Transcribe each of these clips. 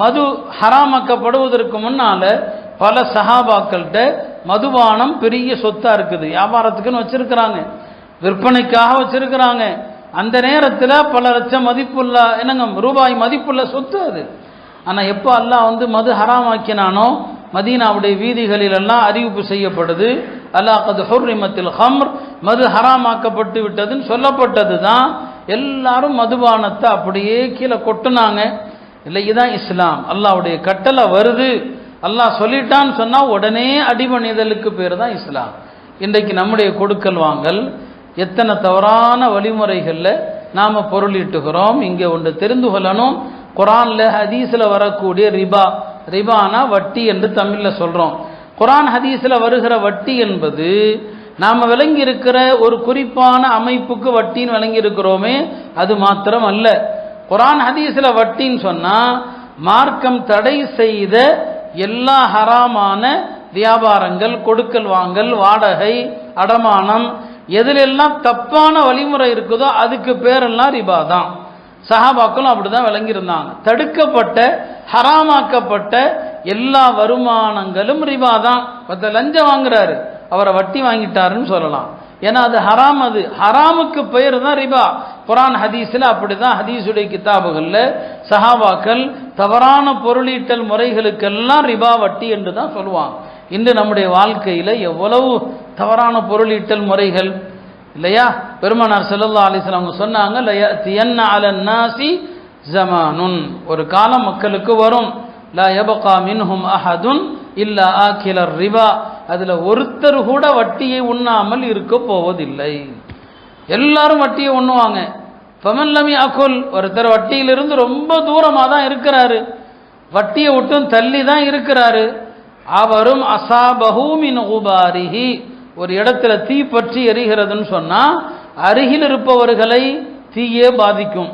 மது ஹராமாக்கப்படுவதற்கு முன்னால பல சஹாபாக்கள்கிட்ட மதுபானம் பெரிய சொத்தா இருக்குது, வியாபாரத்துக்குன்னு வச்சிருக்கிறாங்க, விற்பனைக்காக வச்சிருக்கிறாங்க. அந்த நேரத்தில் பல லட்சம் மதிப்புள்ள ரூபாய் மதிப்புள்ள சொத்து அது. ஆனால் எப்போ அல்லாஹ் மது ஹராமாக்கினானோ மதீனாவுடைய வீதிகளில் எல்லாம் அறிவிப்பு செய்யப்படுது, அல்லாஹ் கத் ஹுர்ரிமத்தில் ஹம்ர், மது ஹராமாக்கப்பட்டு விட்டதுன்னு சொல்லப்பட்டது தான். எல்லாரும் மதுபானத்தை அப்படியே கீழே கொட்டுனாங்க. இல்லை, இதுதான் இஸ்லாம். அல்லாஹ்வுடைய கட்டளை வருது, அல்லாஹ் சொல்லிட்டான்னு சொன்னால் உடனே அடிபணிதலுக்கு பேர் தான் இஸ்லாம். இன்றைக்கு நம்முடைய கொடுக்கல் வாங்கல் எத்தனை தவறான வழிமுறைகளில் நாம் பொருளீட்டுகிறோம். இங்கே ஒன்று தெரிந்து கொள்ளணும், குரானில் ஹதீஸில் வரக்கூடிய ரிபானா வட்டி என்று தமிழில் சொல்கிறோம். குரான் ஹதீஸில் வருகிற வட்டி என்பது நாம் விளங்கி இருக்கிற ஒரு குறிப்பான அமைப்புக்கு வட்டின்னு விளங்கி இருக்கிறோமே, அது மாத்திரம் அல்ல. குரான் ஹதீஸில் வட்டின்னு சொன்னால் மார்க்கம் தடை செய்த எல்லா ஹராமான வியாபாரங்கள், கொடுக்கல் வாங்கல், வாடகை, அடமானம், எதிலெல்லாம் தப்பான வழிமுறை இருக்குதோ அதுக்கு பேரெல்லாம் ரிபா தான். சஹாபாக்களும் அப்படிதான் விளங்கியிருந்தாங்க. தடுக்கப்பட்ட ஹராமாக்கப்பட்ட எல்லா வருமானங்களும் ரிபா தான். லஞ்சம் வாங்குறாரு, அவரை வட்டி வாங்கிட்டாருன்னு சொல்லலாம், ஏன்னா அது ஹராம். அது ஹராமுக்கு பெயர் தான் ரிபா. குரான் ஹதீஸில் அப்படிதான், ஹதீஸுடைய கிதாபுகளில் சஹாபாக்கள் தவறான பொருளீட்டல் முறைகளுக்கெல்லாம் ரிபா வட்டி என்று தான் சொல்லுவாங்க. இன்று நம்முடைய வாழ்க்கையில் எவ்வளவு தவறான பொருளீட்டல் முறைகள் இல்லையா? பெருமானார் ஸல்லல்லாஹு அலைஹி வஸல்லம் அவங்க சொன்னாங்க, லயத்தியன்ன அலன் நாசி ஜமானுன், ஒரு காலம் மக்களுக்கு வரும், லா யபகா மின்ஹும் அஹதுன் இல்லா ஆகிலர் ரிபா, அதுல ஒருத்தர் கூட வட்டியை உண்ணாமல் இருக்க போவதில்லை. எல்லாரும் வட்டியை உண்ணுவாங்க. ஃபமன் லம் யஅகுல், ஒருத்தர் வட்டியிலிருந்து ரொம்ப தூரமாக தான் இருக்கிறாரு, வட்டியை விட்டும் தள்ளி தான் இருக்கிறாரு, அவரும் அசாபஹு மின் குபாரிஹி, ஒரு இடத்துல தீ பற்றி எரிகிறதுன்னு சொன்னா அருகில் இருப்பவர்களை தீயே பாதிக்கும்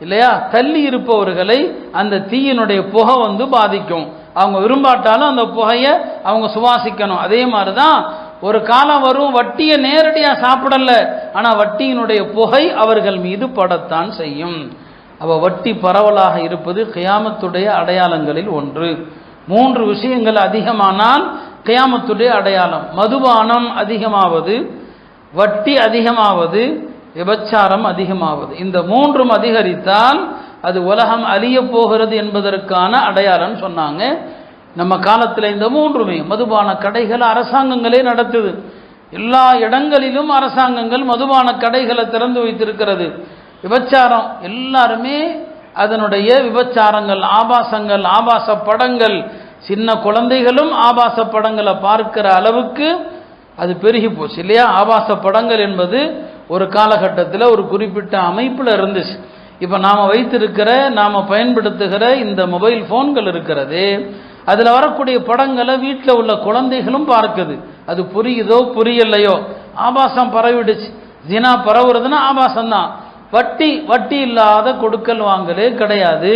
இல்லையா? தள்ளி இருப்பவர்களை அந்த தீயினுடைய புகை பாதிக்கும். அவங்க விரும்பாட்டாலும் அந்த புகையை அவங்க சுவாசிக்கணும். அதே மாதிரிதான் ஒரு காலம் வரும், வட்டியை நேரடியாக சாப்பிடல, ஆனா வட்டியினுடைய புகை அவர்கள் மீது படத்தான் செய்யும். அவ வட்டி பரவலாக இருப்பது கியாமத்துடைய அடையாளங்களில் ஒன்று. 3 விஷயங்கள் அதிகமானால் கியாமத்துடைய அடையாளம்: மதுபானம் அதிகமாவது, வட்டி அதிகமாவது, விபச்சாரம் அதிகமாவது. இந்த 3ம் அதிகரித்தால் அது உலகம் அழிய போகிறது என்பதற்கான அடையாளம் சொன்னாங்க. நம்ம காலத்தில் இந்த 3மே, மதுபான கடைகள் அரசாங்கங்களே நடத்துது. எல்லா இடங்களிலும் அரசாங்கங்கள் மதுபான கடைகளை திறந்து வைத்திருக்கிறது. விபச்சாரம் எல்லாருமே அதனுடைய விபச்சாரங்கள், ஆபாசங்கள், ஆபாச படங்கள், சின்ன குழந்தைகளும் ஆபாச படங்களை பார்க்கிற அளவுக்கு அது பெருகி போச்சு இல்லையா? ஆபாச படங்கள் என்பது ஒரு காலகட்டத்தில் ஒரு குறிப்பிட்ட அமைப்பில் இருந்துச்சு. இப்போ நாம் வைத்திருக்கிற, நாம் பயன்படுத்துகிற இந்த மொபைல் ஃபோன்கள் இருக்கிறது, அதில் வரக்கூடிய படங்களை வீட்டில் உள்ள குழந்தைகளும் பார்க்குது. அது புரியுதோ புரியலையோ, ஆபாசம் பரவிடுச்சு. ஜினா பரவுறதுன்னா ஆபாசம்தான். வட்டி இல்லாத கொடுக்கல் வாங்கலே கிடையாது.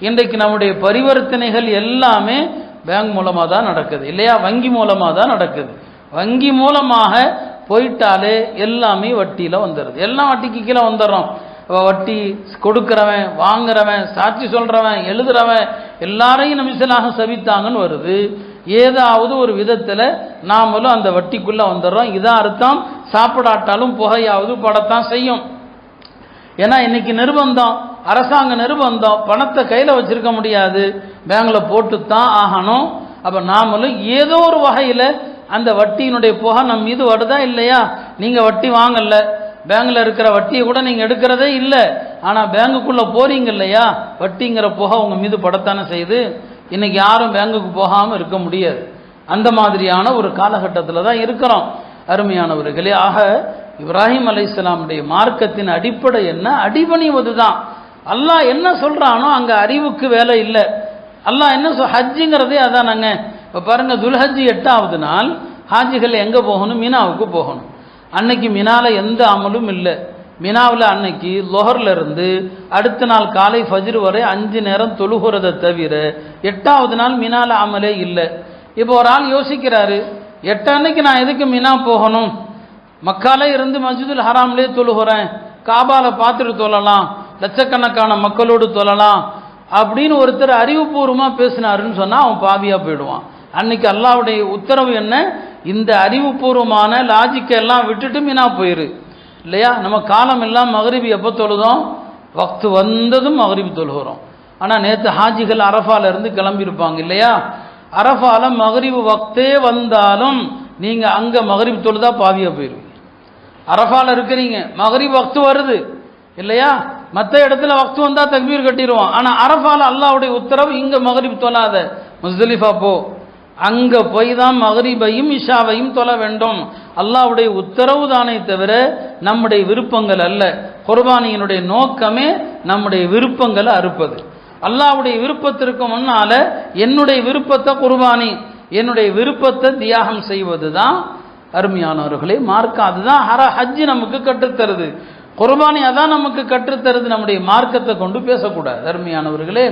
இன்றைக்கு நம்முடைய பரிவர்த்தனைகள் எல்லாமே பேங்க் மூலமாக தான் நடக்குது இல்லையா? வங்கி மூலமாக தான் நடக்குது. வங்கி மூலமாக போயிட்டாலே எல்லாமே வட்டியில் வந்துடுது. எல்லாம் வட்டிக்கு கீழே வந்துடுறோம். வட்டி கொடுக்கிறவன், வாங்குறவன், சாட்சி சொல்றவன், எழுதுறவன் எல்லாரையும் நமிசலாக சபித்தாங்கன்னு வருது. ஏதாவது ஒரு விதத்தில் நாமளும் அந்த வட்டிக்குள்ள வந்துடுறோம். இதான் அர்த்தம். சாப்பிடாட்டாலும் புகையாவது படத்தான் செய்யும். ஏன்னா இன்னைக்கு நிர்பந்தம், அரசாங்க நிர்பந்தம், பணத்தை கையில் வச்சிருக்க முடியாது, பேங்க்ல போட்டு தான் ஆகணும். அப்ப நாமளும் ஏதோ ஒரு வகையில் அந்த வட்டியினுடைய புகை நம் மீது வருதா இல்லையா? நீங்க வட்டி வாங்கல, பேங்க்ல இருக்கிற வட்டியை கூட நீங்க எடுக்கிறதே இல்லை, ஆனா பேங்குக்குள்ள போறீங்க இல்லையா, வட்டிங்கிற புகை உங்க மீது படத்தானே செய்யுது. இன்னைக்கு யாரும் பேங்குக்கு போகாம இருக்க முடியாது. அந்த மாதிரியான ஒரு காலகட்டத்தில் தான் இருக்கிறோம் அருமையானவர்களே. ஆக இப்ராஹிம் அலைஹிஸ்ஸலாமுடைய மார்க்கத்தின் அடிப்படை என்ன? அடிபணிவது தான். அல்லாஹ் என்ன சொல்றானோ அங்க அறிவுக்கு வேலை இல்லை. அல்லாஹ் என்ன ஹஜ்ஜுங்கிறதே அதானங்க. இப்போ பாருங்க, துல்ஹஜ் 8வது நாள் ஹாஜிகள் எங்கே போகணும்? மினாவுக்கு போகணும். அன்னைக்கு மினால எந்த அமலும் இல்லை. மினாவில் அன்னைக்கு லொஹர்ல இருந்து அடுத்த நாள் காலை ஃபஜ்ர் வரை 5 நேரம் தொழுகிறதை தவிர 8வது நாள் மினால அமலே இல்லை. இப்போ ஒரு ஆள் யோசிக்கிறாரு, 8 அன்னைக்கு நான் எதுக்கு மினா போகணும்? மக்கால இருந்து மஸ்ஜிதுல் ஹராம்லேயே தொழுகிறேன், காபால பார்த்துட்டு தொழலாம், லட்சக்கணக்கான மக்களோடு தொழலாம், அப்படின்னு ஒருத்தர் அறிவுபூர்வமாக பேசினாருன்னு சொன்னால் அவன் பாவியாக போயிடுவான். அன்னைக்கு அல்லாஹ்வுடைய உத்தரவு என்ன? இந்த அறிவுபூர்வமான லாஜிக்கெல்லாம் விட்டுட்டு மீனா போயிரு இல்லையா? நம்ம காலம் எல்லாம் மகரிபி எப்போ தொழுதோம்? வக்து வந்ததும் மகரிபி தொழுகிறோம். ஆனால் நேற்று ஹாஜிகள் அரஃபால இருந்து கிளம்பியிருப்பாங்க இல்லையா? அரஃபால மகரிபு வக்தே வந்தாலும் நீங்கள் அங்கே மகரிபு தொழுதா பாவியாக போயிடுவீங்க. அரஃபால இருக்கிறீங்க, மகரிபு வக்து வருது இல்லையா? மற்ற இடத்துல வக்து வந்தால் தக்பீர் கட்டிடுவோம். ஆனால் அரஃபால அல்லாஹ்வுடைய உத்தரவு இங்கே மகரிபு தொழாத, முஸ்தலிஃபா போ, அங்கே போய் தான் மகரிபையும் இஷாவையும் தொழ வேண்டும். அல்லாஹ்வுடைய உத்தரவு தானே தவிர நம்முடைய விருப்பங்கள் அல்ல. குர்பானியினுடைய நோக்கமே நம்முடைய விருப்பங்களை அறுப்பது. அல்லாஹ்வுடைய விருப்பத்திற்கு முன்னால என்னுடைய விருப்பத்தை குர்பானி, என்னுடைய விருப்பத்தை தியாகம் செய்வது தான் அருமையானவர்களே மார்க்கம். அதுதான் ஹஜ்ஜி நமக்கு கற்றுத்தருது, குர்பானி அதான் நமக்கு கற்றுத்தருது. நம்முடைய மார்க்கத்தை கொண்டு பேசக்கூடாது அருமையானவர்களே.